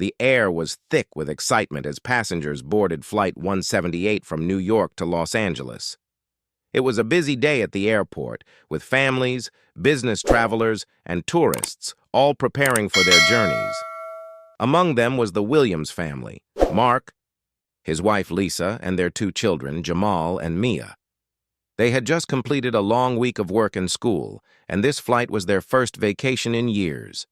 The air was thick with excitement as passengers boarded Flight 178 from New York to Los Angeles. It was a busy day at the airport, with families, business travelers, and tourists all preparing for their journeys. Among them was the Williams family, Mark, his wife Lisa, and their two children, Jamal and Mia. They had just completed a long week of work and school, and this flight was their first vacation in years.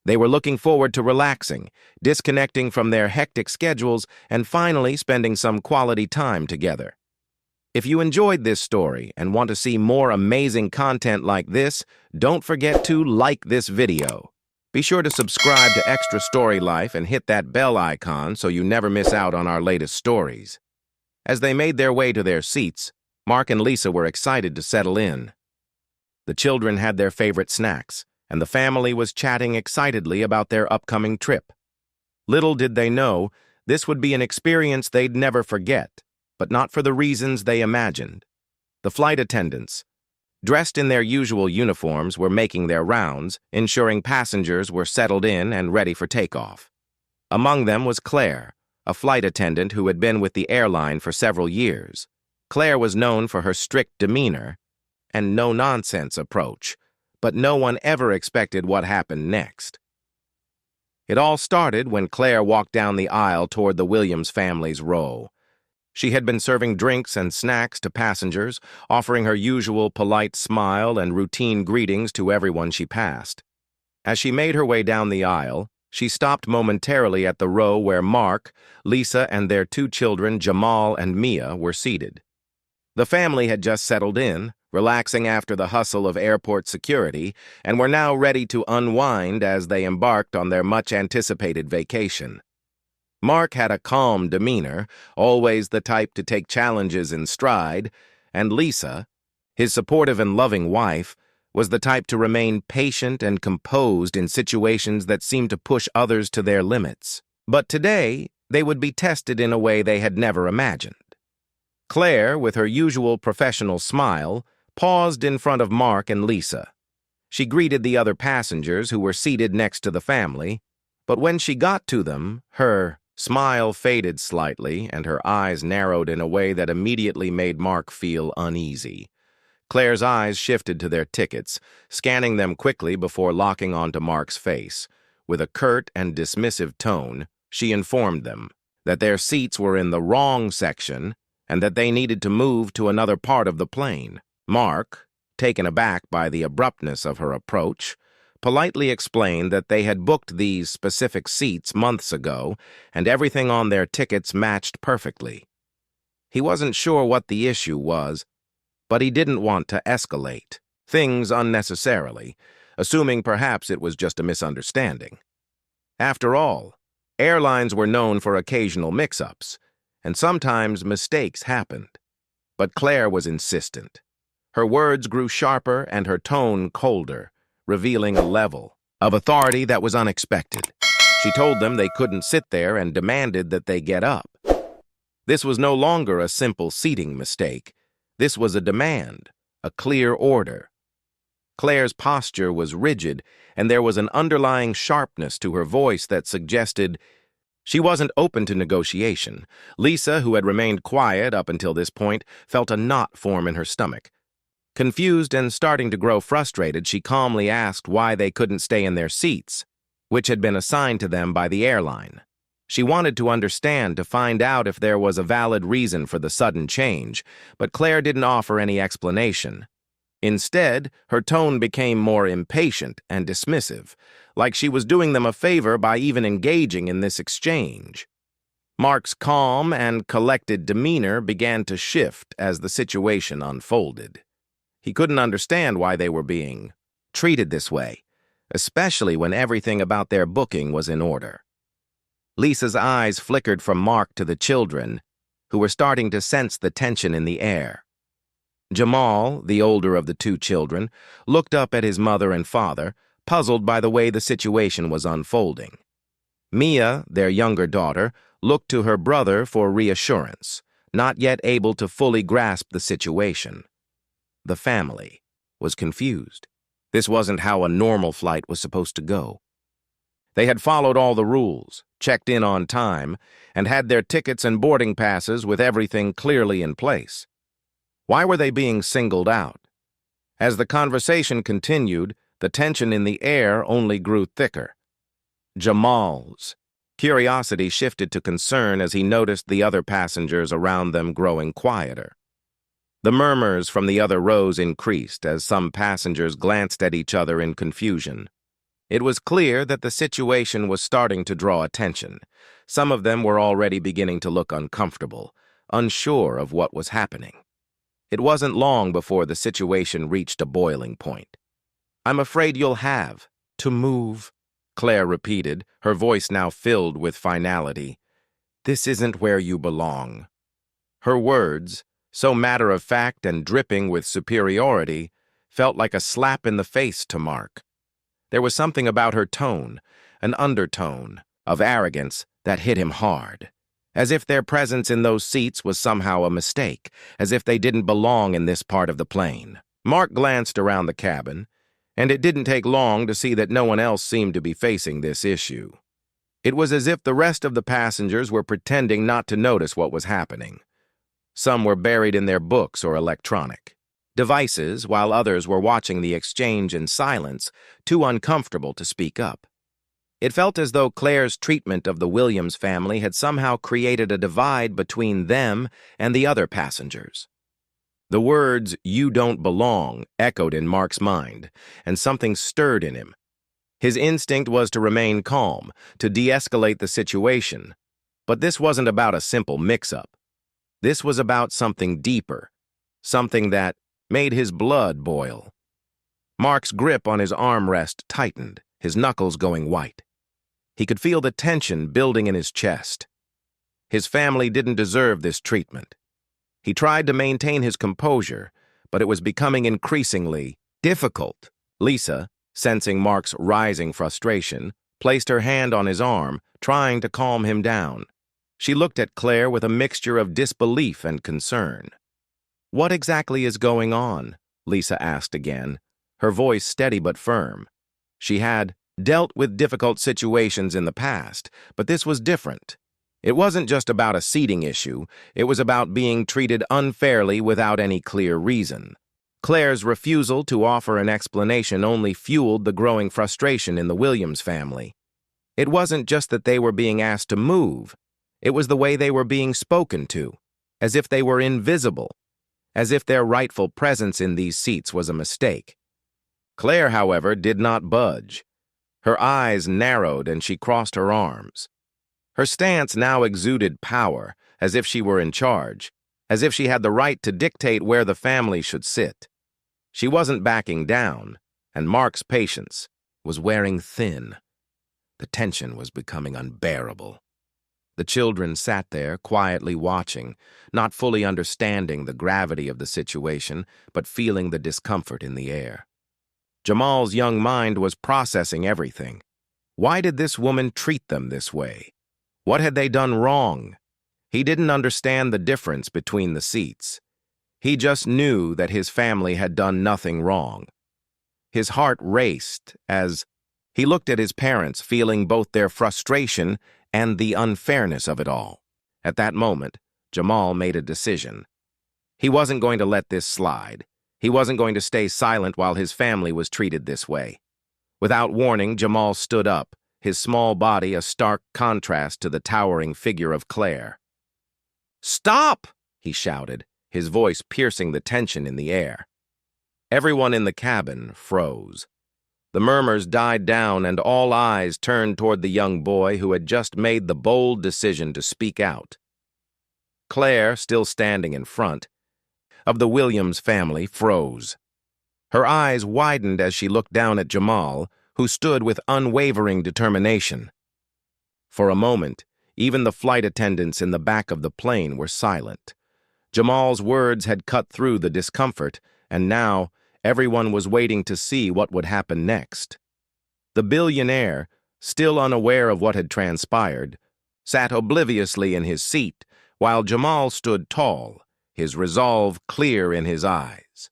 They were looking forward to relaxing, disconnecting from their hectic schedules, and finally spending some quality time together. If you enjoyed this story and want to see more amazing content like this, don't forget to like this video. Be sure to subscribe to Extra Story Life and hit that bell icon so you never miss out on our latest stories. As they made their way to their seats, Mark and Lisa were excited to settle in. The children had their favorite snacks, and the family was chatting excitedly about their upcoming trip. Little did they know, this would be an experience they'd never forget, but not for the reasons they imagined. The flight attendants, dressed in their usual uniforms, were making their rounds, ensuring passengers were settled in and ready for takeoff. Among them was Claire, a flight attendant who had been with the airline for several years. Claire was known for her strict demeanor and no-nonsense approach, but no one ever expected what happened next. It all started when Claire walked down the aisle toward the Williams family's row. She had been serving drinks and snacks to passengers, offering her usual polite smile and routine greetings to everyone she passed. As she made her way down the aisle, she stopped momentarily at the row where Mark, Lisa, and their two children, Jamal and Mia, were seated. The family had just settled in, relaxing after the hustle of airport security, and were now ready to unwind as they embarked on their much-anticipated vacation. Mark had a calm demeanor, always the type to take challenges in stride, and Lisa, his supportive and loving wife, was the type to remain patient and composed in situations that seemed to push others to their limits. But today, they would be tested in a way they had never imagined. Claire, with her usual professional smile, paused in front of Mark and Lisa. She greeted the other passengers who were seated next to the family, but when she got to them, her smile faded slightly and her eyes narrowed in a way that immediately made Mark feel uneasy. Claire's eyes shifted to their tickets, scanning them quickly before locking onto Mark's face. With a curt and dismissive tone, she informed them that their seats were in the wrong section and that they needed to move to another part of the plane. Mark, taken aback by the abruptness of her approach, politely explained that they had booked these specific seats months ago and everything on their tickets matched perfectly. He wasn't sure what the issue was, but he didn't want to escalate things unnecessarily, assuming perhaps it was just a misunderstanding. After all, airlines were known for occasional mix-ups, and sometimes mistakes happened. But Claire was insistent. Her words grew sharper and her tone colder, revealing a level of authority that was unexpected. She told them they couldn't sit there and demanded that they get up. This was no longer a simple seating mistake. This was a demand, a clear order. Claire's posture was rigid, and there was an underlying sharpness to her voice that suggested she wasn't open to negotiation. Lisa, who had remained quiet up until this point, felt a knot form in her stomach. Confused and starting to grow frustrated, she calmly asked why they couldn't stay in their seats, which had been assigned to them by the airline. She wanted to understand, to find out if there was a valid reason for the sudden change, but Claire didn't offer any explanation. Instead, her tone became more impatient and dismissive, like she was doing them a favor by even engaging in this exchange. Mark's calm and collected demeanor began to shift as the situation unfolded. He couldn't understand why they were being treated this way, especially when everything about their booking was in order. Lisa's eyes flickered from Mark to the children, who were starting to sense the tension in the air. Jamal, the older of the two children, looked up at his mother and father, puzzled by the way the situation was unfolding. Mia, their younger daughter, looked to her brother for reassurance, not yet able to fully grasp the situation. The family was confused. This wasn't how a normal flight was supposed to go. They had followed all the rules, checked in on time, and had their tickets and boarding passes with everything clearly in place. Why were they being singled out? As the conversation continued, the tension in the air only grew thicker. Jamal's curiosity shifted to concern as he noticed the other passengers around them growing quieter. The murmurs from the other rows increased as some passengers glanced at each other in confusion. It was clear that the situation was starting to draw attention. Some of them were already beginning to look uncomfortable, unsure of what was happening. It wasn't long before the situation reached a boiling point. "I'm afraid you'll have to move," Claire repeated, her voice now filled with finality. "This isn't where you belong." Her words, so matter-of-fact and dripping with superiority, felt like a slap in the face to Mark. There was something about her tone, an undertone of arrogance that hit him hard, as if their presence in those seats was somehow a mistake, as if they didn't belong in this part of the plane. Mark glanced around the cabin, and it didn't take long to see that no one else seemed to be facing this issue. It was as if the rest of the passengers were pretending not to notice what was happening. Some were buried in their books or electronic devices, while others were watching the exchange in silence, too uncomfortable to speak up. It felt as though Claire's treatment of the Williams family had somehow created a divide between them and the other passengers. The words, "you don't belong," echoed in Mark's mind, and something stirred in him. His instinct was to remain calm, to de-escalate the situation. But this wasn't about a simple mix-up. This was about something deeper, something that made his blood boil. Mark's grip on his armrest tightened, his knuckles going white. He could feel the tension building in his chest. His family didn't deserve this treatment. He tried to maintain his composure, but it was becoming increasingly difficult. Lisa, sensing Mark's rising frustration, placed her hand on his arm, trying to calm him down. She looked at Claire with a mixture of disbelief and concern. "What exactly is going on?" Lisa asked again, her voice steady but firm. She had dealt with difficult situations in the past, but this was different. It wasn't just about a seating issue, it was about being treated unfairly without any clear reason. Claire's refusal to offer an explanation only fueled the growing frustration in the Williams family. It wasn't just that they were being asked to move, it was the way they were being spoken to, as if they were invisible, as if their rightful presence in these seats was a mistake. Claire, however, did not budge. Her eyes narrowed and she crossed her arms. Her stance now exuded power, as if she were in charge, as if she had the right to dictate where the family should sit. She wasn't backing down, and Mark's patience was wearing thin. The tension was becoming unbearable. The children sat there, quietly watching, not fully understanding the gravity of the situation, but feeling the discomfort in the air. Jamal's young mind was processing everything. Why did this woman treat them this way? What had they done wrong? He didn't understand the difference between the seats. He just knew that his family had done nothing wrong. His heart raced as he looked at his parents, feeling both their frustration and the unfairness of it all. At that moment, Jamal made a decision. He wasn't going to let this slide. He wasn't going to stay silent while his family was treated this way. Without warning, Jamal stood up, his small body a stark contrast to the towering figure of Claire. "Stop!" he shouted, his voice piercing the tension in the air. Everyone in the cabin froze. The murmurs died down and all eyes turned toward the young boy who had just made the bold decision to speak out. Claire, still standing in front of the Williams family, froze. Her eyes widened as she looked down at Jamal, who stood with unwavering determination. For a moment, even the flight attendants in the back of the plane were silent. Jamal's words had cut through the discomfort, and now everyone was waiting to see what would happen next. The billionaire, still unaware of what had transpired, sat obliviously in his seat, while Jamal stood tall, his resolve clear in his eyes.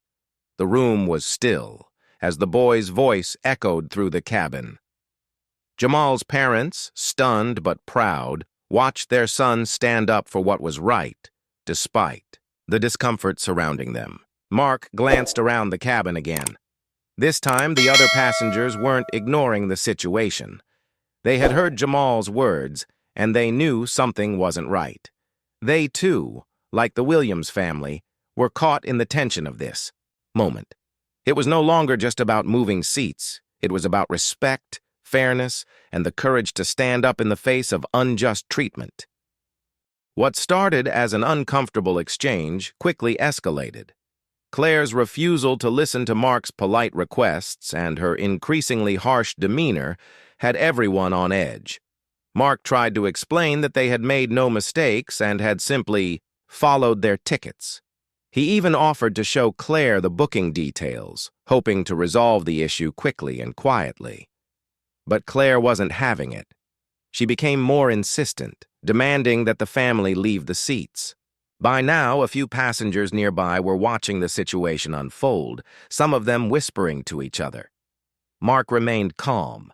The room was still, as the boy's voice echoed through the cabin. Jamal's parents, stunned but proud, watched their son stand up for what was right, despite the discomfort surrounding them. Mark glanced around the cabin again. This time, the other passengers weren't ignoring the situation. They had heard Jamal's words, and they knew something wasn't right. They, too, like the Williams family, were caught in the tension of this moment. It was no longer just about moving seats. It was about respect, fairness, and the courage to stand up in the face of unjust treatment. What started as an uncomfortable exchange quickly escalated. Claire's refusal to listen to Mark's polite requests and her increasingly harsh demeanor had everyone on edge. Mark tried to explain that they had made no mistakes and had simply followed their tickets. He even offered to show Claire the booking details, hoping to resolve the issue quickly and quietly. But Claire wasn't having it. She became more insistent, demanding that the family leave the seats. By now, a few passengers nearby were watching the situation unfold, some of them whispering to each other. Mark remained calm,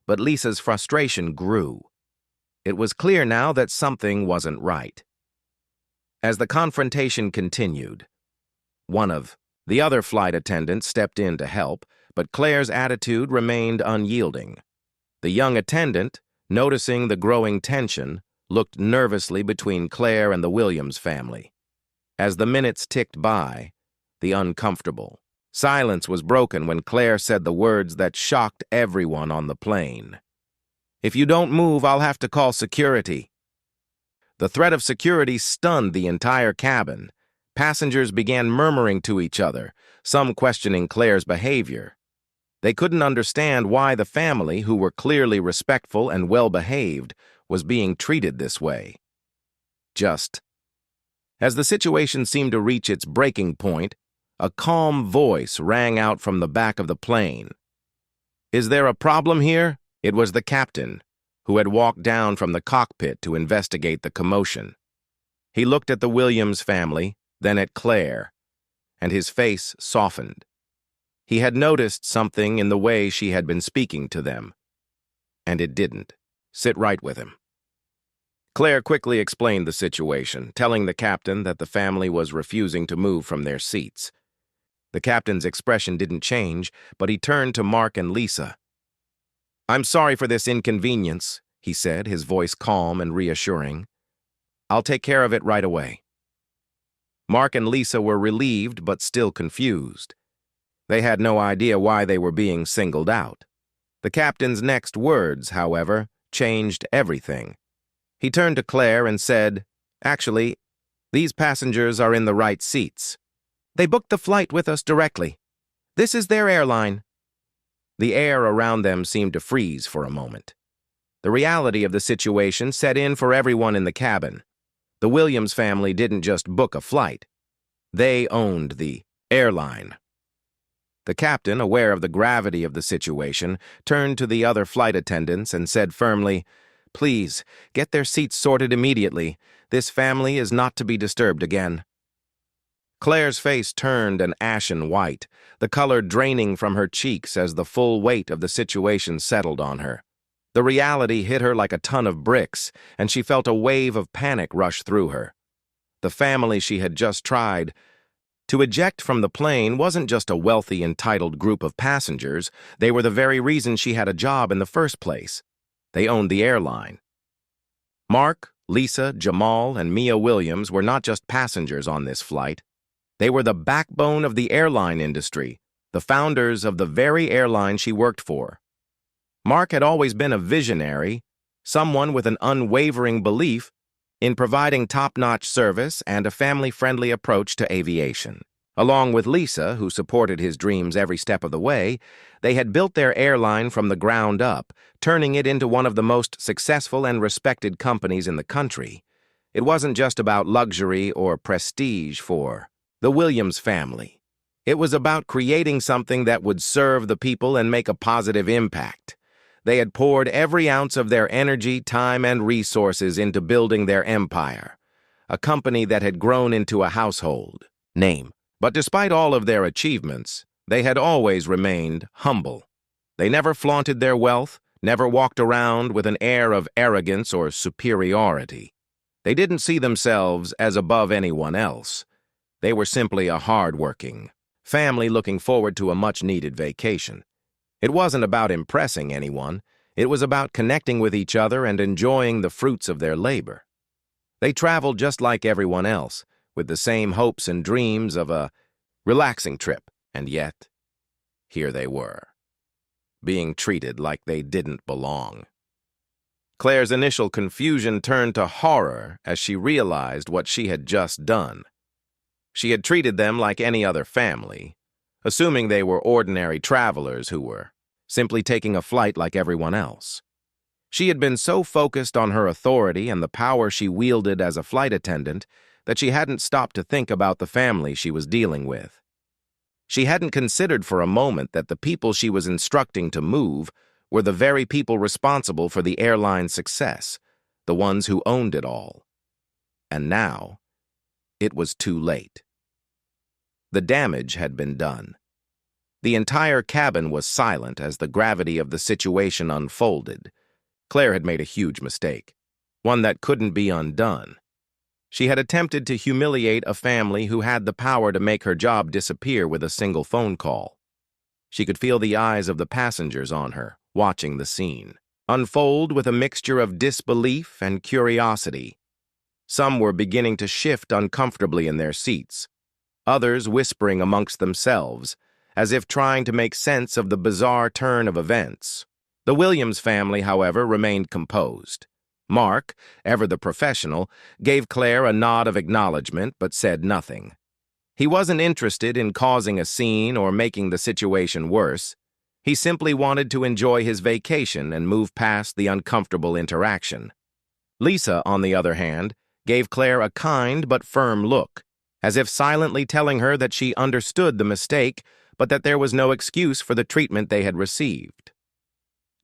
but Lisa's frustration grew. It was clear now that something wasn't right. As the confrontation continued, one of the other flight attendants stepped in to help, but Claire's attitude remained unyielding. The young attendant, noticing the growing tension, looked nervously between Claire and the Williams family. As the minutes ticked by, the uncomfortable silence was broken when Claire said the words that shocked everyone on the plane. "If you don't move, I'll have to call security." The threat of security stunned the entire cabin. Passengers began murmuring to each other, some questioning Claire's behavior. They couldn't understand why the family, who were clearly respectful and well-behaved, was being treated this way. Just as the situation seemed to reach its breaking point, a calm voice rang out from the back of the plane. "Is there a problem here?" It was the captain, who had walked down from the cockpit to investigate the commotion. He looked at the Williams family, then at Claire, and his face softened. He had noticed something in the way she had been speaking to them, and it didn't sit right with him. Claire quickly explained the situation, telling the captain that the family was refusing to move from their seats. The captain's expression didn't change, but he turned to Mark and Lisa. "I'm sorry for this inconvenience," he said, his voice calm and reassuring. "I'll take care of it right away." Mark and Lisa were relieved but still confused. They had no idea why they were being singled out. The captain's next words, however, changed everything. He turned to Claire and said, "Actually, these passengers are in the right seats. They booked the flight with us directly. This is their airline." The air around them seemed to freeze for a moment. The reality of the situation set in for everyone in the cabin. The Williams family didn't just book a flight. They owned the airline. The captain, aware of the gravity of the situation, turned to the other flight attendants and said firmly, "Please, get their seats sorted immediately. This family is not to be disturbed again." Claire's face turned an ashen white, the color draining from her cheeks as the full weight of the situation settled on her. The reality hit her like a ton of bricks, and she felt a wave of panic rush through her. The family she had just tried to eject from the plane wasn't just a wealthy, entitled group of passengers. They were the very reason she had a job in the first place. They owned the airline. Mark, Lisa, Jamal, and Mia Williams were not just passengers on this flight. They were the backbone of the airline industry, the founders of the very airline she worked for. Mark had always been a visionary, someone with an unwavering belief in providing top-notch service and a family-friendly approach to aviation. Along with Lisa, who supported his dreams every step of the way, they had built their airline from the ground up, turning it into one of the most successful and respected companies in the country. It wasn't just about luxury or prestige for the Williams family. It was about creating something that would serve the people and make a positive impact. They had poured every ounce of their energy, time, and resources into building their empire, a company that had grown into a household name. But despite all of their achievements, they had always remained humble. They never flaunted their wealth, never walked around with an air of arrogance or superiority. They didn't see themselves as above anyone else. They were simply a hard-working family looking forward to a much-needed vacation. It wasn't about impressing anyone. It was about connecting with each other and enjoying the fruits of their labor. They traveled just like everyone else, with the same hopes and dreams of a relaxing trip, and yet, here they were, being treated like they didn't belong. Claire's initial confusion turned to horror as she realized what she had just done. She had treated them like any other family, assuming they were ordinary travelers who were simply taking a flight like everyone else. She had been so focused on her authority and the power she wielded as a flight attendant that she hadn't stopped to think about the family she was dealing with. She hadn't considered for a moment that the people she was instructing to move were the very people responsible for the airline's success, the ones who owned it all. And now, it was too late. The damage had been done. The entire cabin was silent as the gravity of the situation unfolded. Claire had made a huge mistake, one that couldn't be undone. She had attempted to humiliate a family who had the power to make her job disappear with a single phone call. She could feel the eyes of the passengers on her, watching the scene, unfold with a mixture of disbelief and curiosity. Some were beginning to shift uncomfortably in their seats, others whispering amongst themselves, as if trying to make sense of the bizarre turn of events. The Williams family, however, remained composed. Mark, ever the professional, gave Claire a nod of acknowledgement but said nothing. He wasn't interested in causing a scene or making the situation worse. He simply wanted to enjoy his vacation and move past the uncomfortable interaction. Lisa, on the other hand, gave Claire a kind but firm look, as if silently telling her that she understood the mistake, but that there was no excuse for the treatment they had received.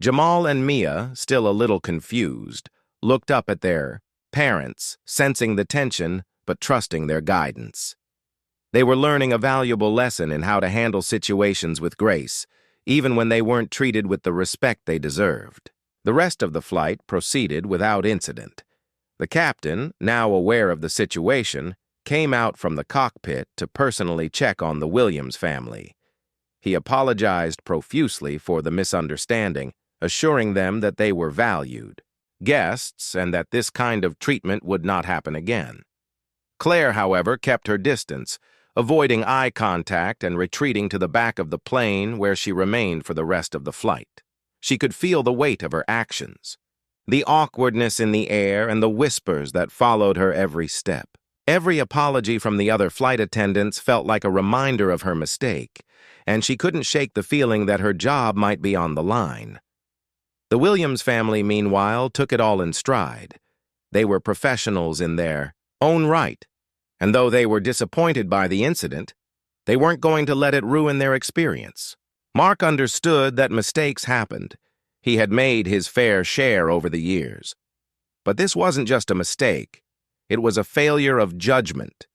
Jamal and Mia, still a little confused, looked up at their parents, sensing the tension but trusting their guidance. They were learning a valuable lesson in how to handle situations with grace, even when they weren't treated with the respect they deserved. The rest of the flight proceeded without incident. The captain, now aware of the situation, came out from the cockpit to personally check on the Williams family. He apologized profusely for the misunderstanding, assuring them that they were valued guests and that this kind of treatment would not happen again. Claire, however, kept her distance, avoiding eye contact and retreating to the back of the plane where she remained for the rest of the flight. She could feel the weight of her actions, the awkwardness in the air and the whispers that followed her every step. Every apology from the other flight attendants felt like a reminder of her mistake, and she couldn't shake the feeling that her job might be on the line. The Williams family, meanwhile, took it all in stride. They were professionals in their own right, and though they were disappointed by the incident, they weren't going to let it ruin their experience. Mark understood that mistakes happened. He had made his fair share over the years. But this wasn't just a mistake. It was a failure of judgment.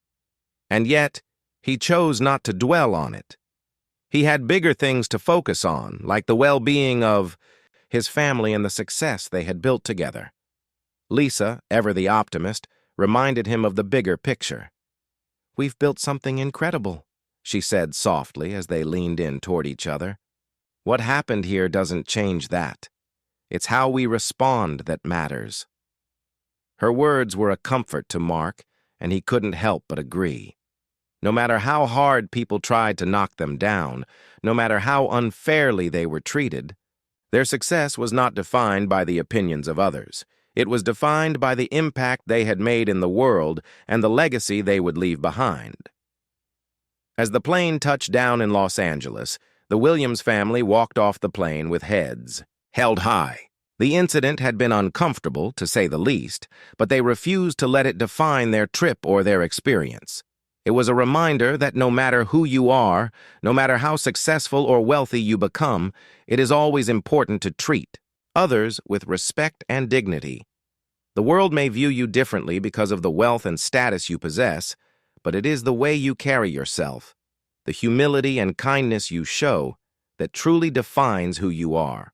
And yet, he chose not to dwell on it. He had bigger things to focus on, like the well-being of his family and the success they had built together. Lisa, ever the optimist, reminded him of the bigger picture. "We've built something incredible," she said softly as they leaned in toward each other. "What happened here doesn't change that. It's how we respond that matters." Her words were a comfort to Mark, and he couldn't help but agree. No matter how hard people tried to knock them down, no matter how unfairly they were treated, their success was not defined by the opinions of others. It was defined by the impact they had made in the world and the legacy they would leave behind. As the plane touched down in Los Angeles, the Williams family walked off the plane with heads held high. The incident had been uncomfortable, to say the least, but they refused to let it define their trip or their experience. It was a reminder that no matter who you are, no matter how successful or wealthy you become, it is always important to treat others with respect and dignity. The world may view you differently because of the wealth and status you possess, but it is the way you carry yourself, the humility and kindness you show, that truly defines who you are.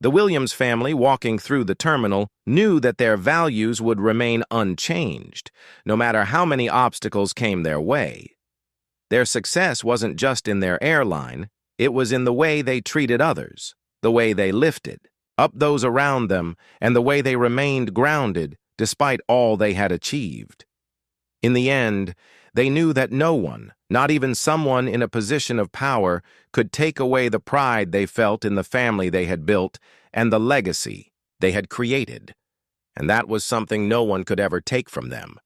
The Williams family, walking through the terminal, knew that their values would remain unchanged, no matter how many obstacles came their way. Their success wasn't just in their airline, it was in the way they treated others, the way they lifted up those around them, and the way they remained grounded despite all they had achieved. In the end, they knew that no one, not even someone in a position of power, could take away the pride they felt in the family they had built and the legacy they had created. And that was something no one could ever take from them.